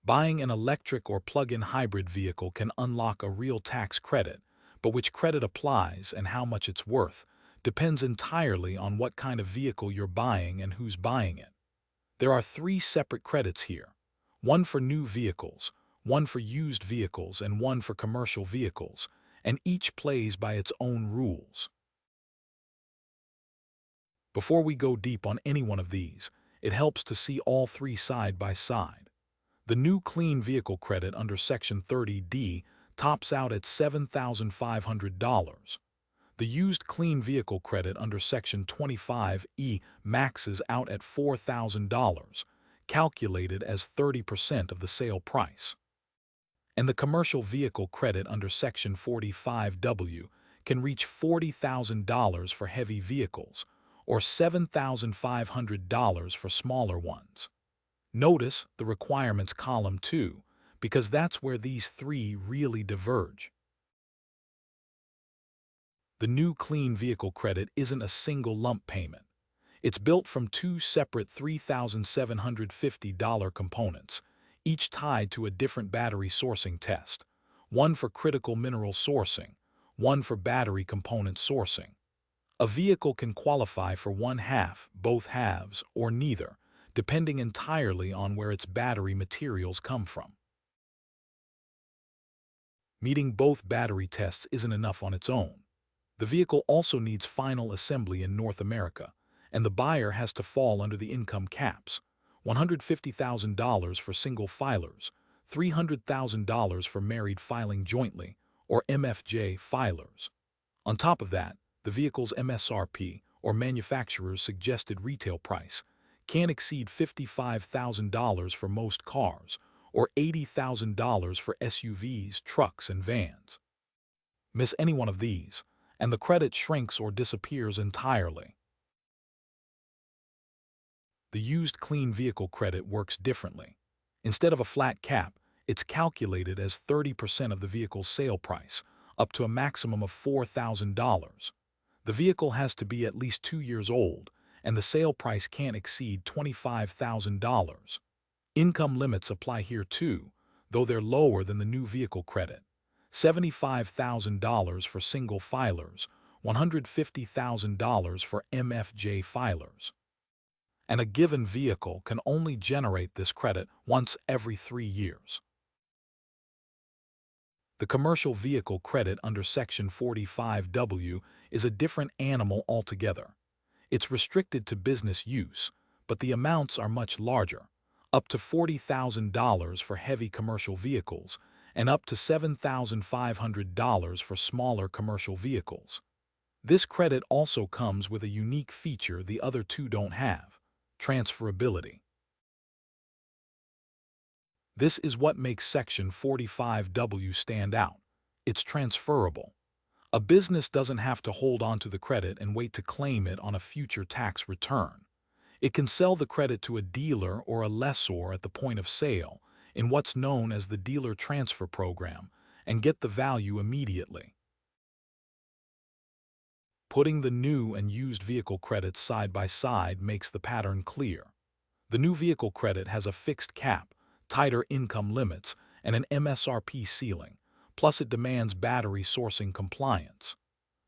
Buying an electric or plug-in hybrid vehicle can unlock a real tax credit, but which credit applies and how much it's worth depends entirely on what kind of vehicle you're buying and who's buying it. There are three separate credits here: one for new vehicles, one for used vehicles, and one for commercial vehicles, and each plays by its own rules. Before we go deep on any one of these, it helps to see all three side by side. The new clean vehicle credit under Section 30D tops out at $7,500. The used clean vehicle credit under Section 25E maxes out at $4,000, calculated as 30% of the sale price. And the commercial vehicle credit under Section 45W can reach $40,000 for heavy vehicles, or $7,500 for smaller ones. Notice the requirements column 2, because that's where these three really diverge. The new clean vehicle credit isn't a single lump payment. It's built from two separate $3,750 components, each tied to a different battery sourcing test, one for critical mineral sourcing, one for battery component sourcing. A vehicle can qualify for one half, both halves, or neither, depending entirely on where its battery materials come from. Meeting both battery tests isn't enough on its own. The vehicle also needs final assembly in North America, and the buyer has to fall under the income caps: $150,000 for single filers, $300,000 for married filing jointly, or MFJ filers. On top of that, the vehicle's MSRP, or manufacturer's suggested retail price, can't exceed $55,000 for most cars, or $80,000 for SUVs, trucks, and vans. Miss any one of these, and the credit shrinks or disappears entirely. The used clean vehicle credit works differently. Instead of a flat cap, it's calculated as 30% of the vehicle's sale price, up to a maximum of $4,000. The vehicle has to be at least 2 years old, and the sale price can't exceed $25,000. Income limits apply here too, though they're lower than the new vehicle credit: $75,000 for single filers, $150,000 for MFJ filers. And a given vehicle can only generate this credit once every 3 years. The commercial vehicle credit under Section 45W is a different animal altogether. It's restricted to business use, but the amounts are much larger, up to $40,000 for heavy commercial vehicles and up to $7,500 for smaller commercial vehicles. This credit also comes with a unique feature the other two don't have: transferability. This is what makes Section 45W stand out. It's transferable. A business doesn't have to hold on to the credit and wait to claim it on a future tax return. It can sell the credit to a dealer or a lessor at the point of sale in what's known as the dealer transfer program and get the value immediately. Putting the new and used vehicle credits side by side makes the pattern clear. The new vehicle credit has a fixed cap, tighter income limits, and an MSRP ceiling, plus it demands battery sourcing compliance.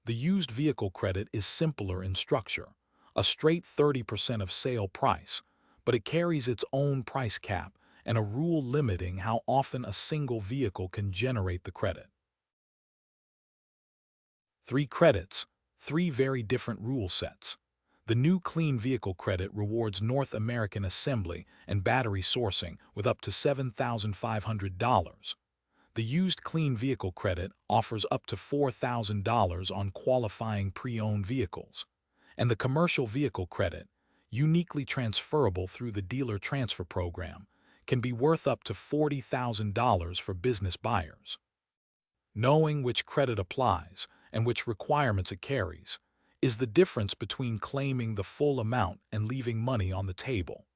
The used vehicle credit is simpler in structure, a straight 30% of sale price, but it carries its own price cap and a rule limiting how often a single vehicle can generate the credit. 3 credits, 3 very different rule sets. The new clean vehicle credit rewards North American assembly and battery sourcing with up to $7,500. The used clean vehicle credit offers up to $4,000 on qualifying pre-owned vehicles. And the commercial vehicle credit, uniquely transferable through the dealer transfer program, can be worth up to $40,000 for business buyers. Knowing which credit applies and which requirements it carries is the difference between claiming the full amount and leaving money on the table.